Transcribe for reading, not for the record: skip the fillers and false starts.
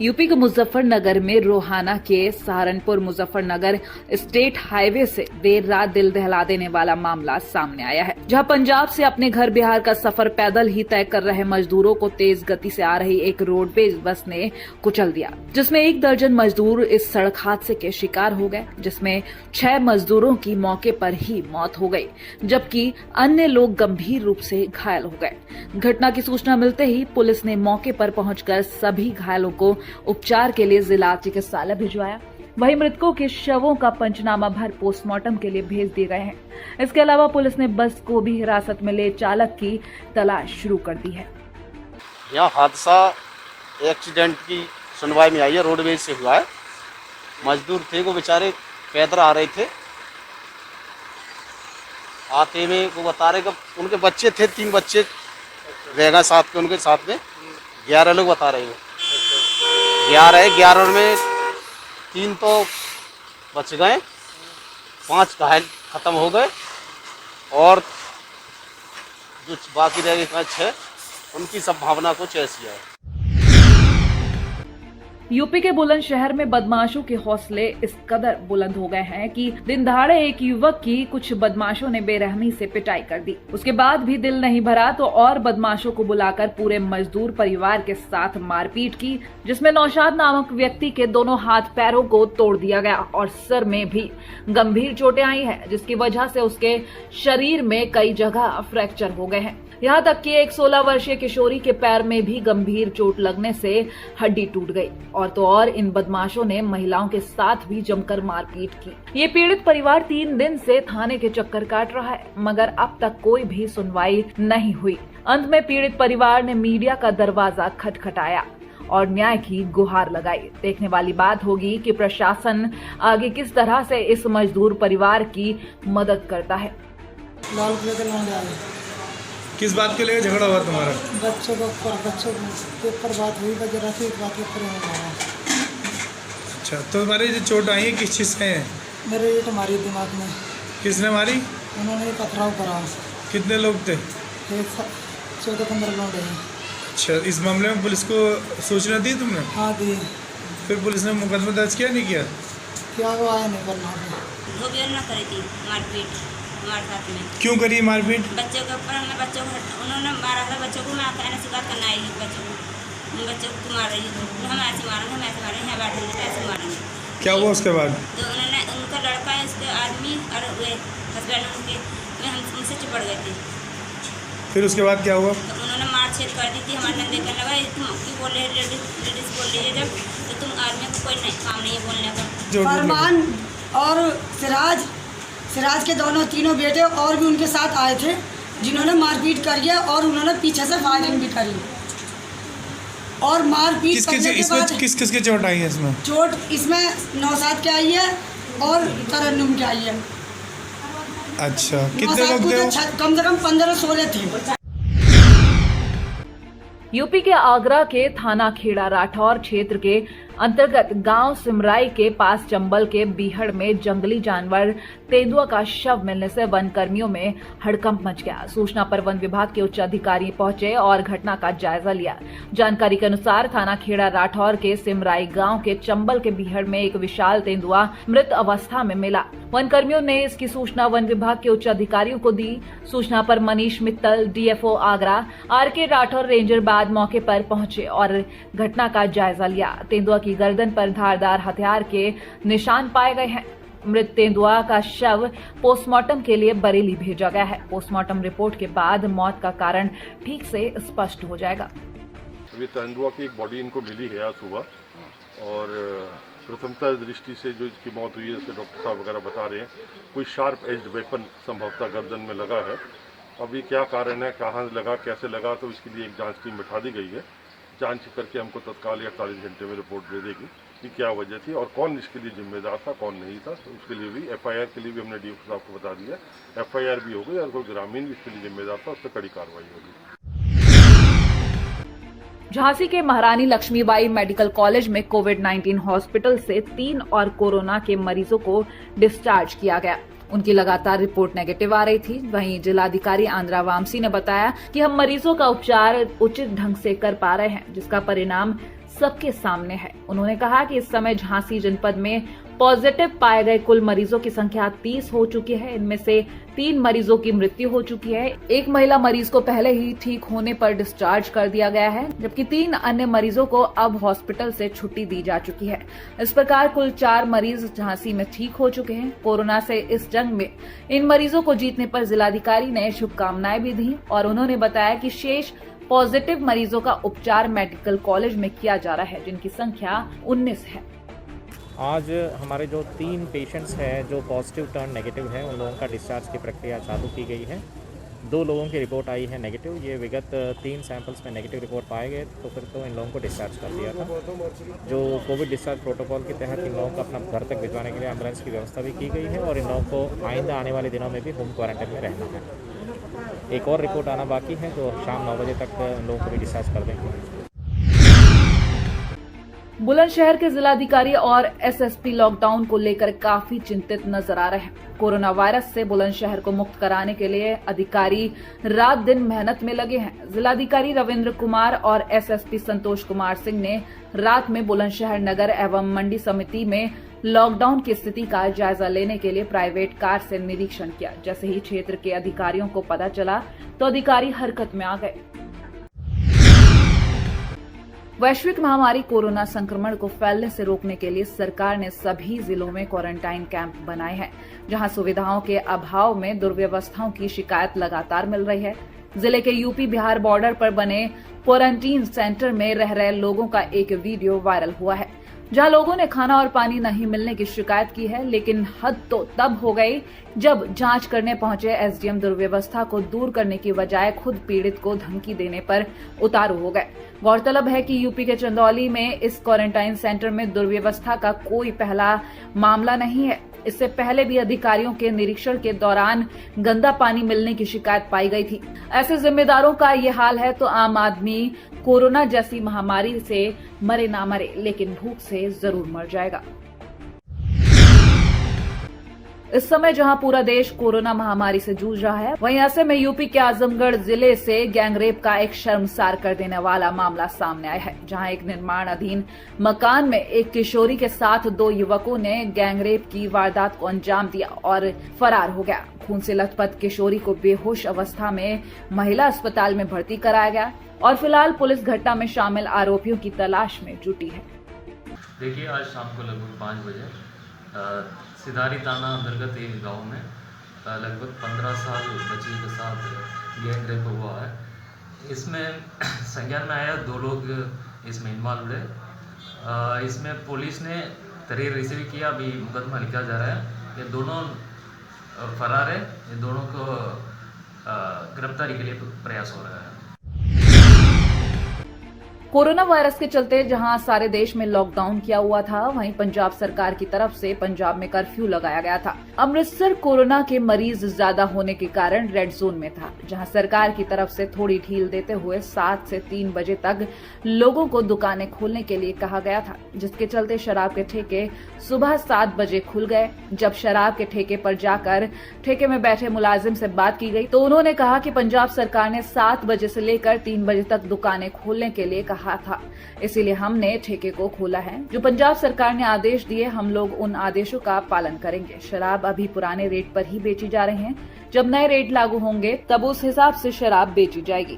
UP के मुजफ्फरनगर में रोहाना के सहारनपुर मुजफ्फरनगर स्टेट हाईवे से देर रात दिल दहला देने वाला मामला सामने आया है, जहां पंजाब से अपने घर बिहार का सफर पैदल ही तय कर रहे मजदूरों को तेज गति से आ रही एक रोडवेज बस ने कुचल दिया, जिसमें 1 दर्जन मजदूर इस सड़क हादसे के शिकार हो गए, जिसमें 6 मजदूरों की मौके पर ही मौत हो गई, जबकि अन्य लोग गंभीर रूप से घायल हो गए। घटना की सूचना मिलते ही पुलिस ने मौके पर पहुंचकर सभी घायलों को उपचार के लिए जिला चिकित्सालय भिजवाया। वहीं मृतकों के शवों का पंचनामा भर पोस्टमार्टम के लिए भेज दिए गए हैं। इसके अलावा पुलिस ने बस को भी हिरासत में ले चालक की तलाश शुरू कर दी है। यह हादसा एक्सीडेंट की सुनवाई में आई है, रोडवेज से हुआ है। मजदूर थे, वो बेचारे पैदल आ रहे थे। आते में वो बता रहे कि उनके बच्चे थे, 3 बच्चे रह गए साथ के, उनके साथ में 11 लोग बता रहे हैं। 11 में 3 तो बच गए, 5 घायल खत्म हो गए और जो बाकी रह गए 6, उनकी संभावना कुछ ऐसी है। यूपी के बुलंदशहर में बदमाशों के हौसले इस कदर बुलंद हो गए हैं कि दिन दहाड़े एक युवक की कुछ बदमाशों ने बेरहमी से पिटाई कर दी। उसके बाद भी दिल नहीं भरा तो और बदमाशों को बुलाकर पूरे मजदूर परिवार के साथ मारपीट की, जिसमें नौशाद नामक व्यक्ति के दोनों हाथ पैरों को तोड़ दिया गया और सिर में भी गंभीर चोटें आई है, जिसकी वजह से उसके शरीर में कई जगह फ्रैक्चर हो गए हैं। यहाँ तक कि एक 16 वर्षीय किशोरी के पैर में भी गंभीर चोट लगने से हड्डी टूट गई। और तो और इन बदमाशों ने महिलाओं के साथ भी जमकर मारपीट की। ये पीड़ित परिवार 3 दिन से थाने के चक्कर काट रहा है, मगर अब तक कोई भी सुनवाई नहीं हुई। अंत में पीड़ित परिवार ने मीडिया का दरवाजा खटखटाया और न्याय की गुहार लगाई। देखने वाली बात होगी कि प्रशासन आगे किस तरह से इस मजदूर परिवार की मदद करता है। किस बात के लिए झगड़ा हुआ तुम्हारा? बच्चों के ऊपर बात हुई, जरा सी बात के ऊपर हमारा। अच्छा, तो तुम्हारी जो चोट आई है किस चीज़ से है? मेरे ये मारी दिमाग में। किसने मारी? उन्होंने पथराव करा। कितने लोग थे? 14-15 लोग हैं। अच्छा, इस मामले में पुलिस को सूचना दी तुमने? हाँ दी। फिर पुलिस ने मुकदमा दर्ज किया नहीं किया? क्या वो आया नहीं करना वो भी ना करी थी मारपीट हमारे साथ में। क्यों करी मारपीट? बच्चों के ऊपर हमने बच्चों को उन्होंने मारा था। बच्चों को मैं कहने से बात करना आई बच्चों को मार रही थी। हम ऐसे मारेंगे, हम ऐसे मारेंगे, यहाँ बैठेंगे ऐसे मारेंगे। क्या हुआ उसके बाद? तो उन्होंने उनका लड़का है, उसके आदमी और वे हस्बैंड उनके उनसे चिपड़ गए थे। फिर उसके बाद क्या हुआ? तो उन्होंने मारछेद कर दी थी। हमारे नंदे कहने लगा तुम क्यों बोल रहे लेडीज बोल रही है जब, तो तुम आदमी को कोई नहीं काम नहीं है बोलने का। फरमान और सिराज के तीनों बेटे और भी उनके साथ आए थे, जिन्होंने मारपीट करी है और उन्होंने पीछे से फायरिंग भी करी और मारपीट करने के बाद किस की चोट आई है इसमें? चोट इसमें नौशाद के आई है और तरन्नुम के आई है। अच्छा, कितने लोग थे? कम से कम 15-16 थे। यूपी के आगरा के थाना खेड़ा राठौर क्षेत्र के अंतर्गत गांव सिमराई के पास चंबल के बीहड़ में जंगली जानवर तेंदुआ का शव मिलने से वन कर्मियों में हड़कंप मच गया। सूचना पर वन विभाग के उच्च अधिकारी पहुंचे और घटना का जायजा लिया। जानकारी के अनुसार थाना खेड़ा राठौर के सिमराई गांव के चंबल के बीहड़ में एक विशाल तेंदुआ मृत अवस्था में मिला। वन कर्मियों ने इसकी सूचना वन विभाग के उच्च अधिकारियों को दी। सूचना पर Manish Mittal, DFO Agra, R K Rathore ranger बाद मौके पर पहुंचे और घटना का जायजा लिया। तेंदुआ की गर्दन पर धारदार हथियार के निशान पाए गए हैं। मृत तेंदुआ का शव पोस्टमार्टम के लिए बरेली भेजा गया है। पोस्टमार्टम रिपोर्ट के बाद मौत का कारण ठीक से स्पष्ट हो जाएगा। अभी तेंदुआ की एक बॉडी इनको मिली है आज सुबह और प्रथमता दृष्टि से जो इसकी मौत हुई है, इसके डॉक्टर साहब वगैरह बता रहे हैं कोई शार्प एज्ड वेपन संभवतः गर्दन में लगा है। अभी क्या कारण है, कहाँ लगा, कैसे लगा, तो इसके लिए एक जांच टीम बिठा दी गई है। जांच करके हमको तत्काल 48 घंटे में रिपोर्ट दे देगी कि क्या वजह थी और कौन इसके लिए जिम्मेदार था, कौन नहीं था। तो उसके लिए भी FIR के लिए भी हमने डीएफओ साहब को बता दिया। FIR भी हो गई और कोई ग्रामीण भी इसके लिए जिम्मेदार था, उस पर कड़ी कार्रवाई होगी। झांसी के महारानी लक्ष्मीबाई मेडिकल कॉलेज में कोविड-19 हॉस्पिटल से 3 और कोरोना के मरीजों को डिस्चार्ज किया गया। उनकी लगातार रिपोर्ट नेगेटिव आ रही थी। वहीं जिलाधिकारी आंद्रा वामसी ने बताया कि हम मरीजों का उपचार उचित ढंग से कर पा रहे हैं, जिसका परिणाम सबके सामने है। उन्होंने कहा कि इस समय झांसी जनपद में पॉजिटिव पाए गए कुल मरीजों की संख्या 30 हो चुकी है। इनमें से 3 मरीजों की मृत्यु हो चुकी है। एक महिला मरीज को पहले ही ठीक होने पर डिस्चार्ज कर दिया गया है, जबकि 3 अन्य मरीजों को अब हॉस्पिटल से छुट्टी दी जा चुकी है। इस प्रकार कुल 4 मरीज झांसी में ठीक हो चुके हैं। कोरोना से इस जंग में इन मरीजों को जीतने पर जिलाधिकारी ने शुभकामनाएं भी दी और उन्होंने बताया कि शेष पॉजिटिव मरीजों का उपचार मेडिकल कॉलेज में किया जा रहा है, जिनकी संख्या 19 है। आज हमारे जो 3 पेशेंट्स हैं जो पॉजिटिव टर्न नेगेटिव है, उन लोगों का डिस्चार्ज की प्रक्रिया चालू की गई है। 2 लोगों की रिपोर्ट आई है नेगेटिव। ये विगत 3 सैंपल्स में नेगेटिव रिपोर्ट पाए गए तो फिर तो इन लोगों को डिस्चार्ज कर दिया था। जो कोविड डिस्चार्ज प्रोटोकॉल के तहत इन लोगों को अपना घर तक भिजवाने के लिए एम्बुलेंस की व्यवस्था भी की गई है और इन लोगों को आइंदा आने वाले दिनों में भी होम क्वारंटाइन में रहना है। एक और रिपोर्ट आना बाकी है तो शाम 9 बजे तक इन लोगों को भी डिस्चार्ज कर देंगे। बुलंदशहर के जिलाधिकारी और एसएसपी लॉकडाउन को लेकर काफी चिंतित नजर आ रहे हैं। कोरोना वायरस से बुलंदशहर को मुक्त कराने के लिए अधिकारी रात दिन मेहनत में लगे हैं। जिलाधिकारी रविंद्र कुमार और एसएसपी संतोष कुमार सिंह ने रात में बुलंदशहर नगर एवं मंडी समिति में लॉकडाउन की स्थिति का जायजा लेने के लिए प्राइवेट कार से निरीक्षण किया। जैसे ही क्षेत्र के अधिकारियों को पता चला तो अधिकारी हरकत में आ गए। वैश्विक महामारी कोरोना संक्रमण को फैलने से रोकने के लिए सरकार ने सभी जिलों में क्वारंटाइन कैंप बनाए हैं, जहां सुविधाओं के अभाव में दुर्व्यवस्थाओं की शिकायत लगातार मिल रही है। जिले के यूपी बिहार बॉर्डर पर बने क्वारंटीन सेंटर में रह रहे लोगों का एक वीडियो वायरल हुआ है, जहां लोगों ने खाना और पानी नहीं मिलने की शिकायत की है। लेकिन हद तो तब हो गई जब जांच करने पहुंचे एसडीएम दुर्व्यवस्था को दूर करने की बजाय खुद पीड़ित को धमकी देने पर उतारू हो गए। गौरतलब है कि यूपी के चंदौली में इस क्वारंटाइन सेंटर में दुर्व्यवस्था का कोई पहला मामला नहीं है। इससे पहले भी अधिकारियों के निरीक्षण के दौरान गंदा पानी मिलने की शिकायत पाई गई थी। ऐसे जिम्मेदारों का ये हाल है तो आम आदमी कोरोना जैसी महामारी से मरे ना मरे, लेकिन भूख से जरूर मर जाएगा। इस समय जहां पूरा देश कोरोना महामारी से जूझ रहा है, वहीं ऐसे में यूपी के आजमगढ़ जिले से गैंगरेप का एक शर्मसार कर देने वाला मामला सामने आया है, जहां एक निर्माणाधीन मकान में एक किशोरी के साथ 2 युवकों ने गैंगरेप की वारदात को अंजाम दिया और फरार हो गया। खून से लथपथ किशोरी को बेहोश अवस्था में महिला अस्पताल में भर्ती कराया गया और फिलहाल पुलिस घटना में शामिल आरोपियों की तलाश में जुटी है। देखिए, आज शाम को लगभग 5 बजे सिधारी थाना अंतर्गत एक गांव में लगभग 15 साल बच्ची के साथ गैंग रेप हुआ है। इसमें संज्ञान में आया 2 लोग इसमें इन्वॉल्व है। इसमें पुलिस ने तहरीर रिसीव किया, अभी मुकदमा लिखा जा रहा है। ये दोनों फरार है। ये दोनों को गिरफ्तारी के लिए प्रयास हो रहा है। कोरोना वायरस के चलते जहां सारे देश में लॉकडाउन किया हुआ था, वहीं पंजाब सरकार की तरफ से पंजाब में कर्फ्यू लगाया गया था। अमृतसर कोरोना के मरीज ज्यादा होने के कारण रेड जोन में था, जहां सरकार की तरफ से थोड़ी ढील देते हुए 7 से 3 बजे तक लोगों को दुकानें खोलने के लिए कहा गया था, जिसके चलते शराब के ठेके सुबह 7 बजे खुल गए। जब शराब के ठेके पर जाकर ठेके में बैठे मुलाजिम से बात की गई तो उन्होंने कहा कि पंजाब सरकार ने 7 बजे से लेकर 3 बजे तक दुकानें खोलने के लिए कहा था, इसीलिए हमने ठेके को खोला है। जो पंजाब सरकार ने आदेश दिए, हम लोग उन आदेशों का पालन करेंगे। शराब अभी पुराने रेट पर ही बेची जा रही है, जब नए रेट लागू होंगे तब उस हिसाब से शराब बेची जाएगी।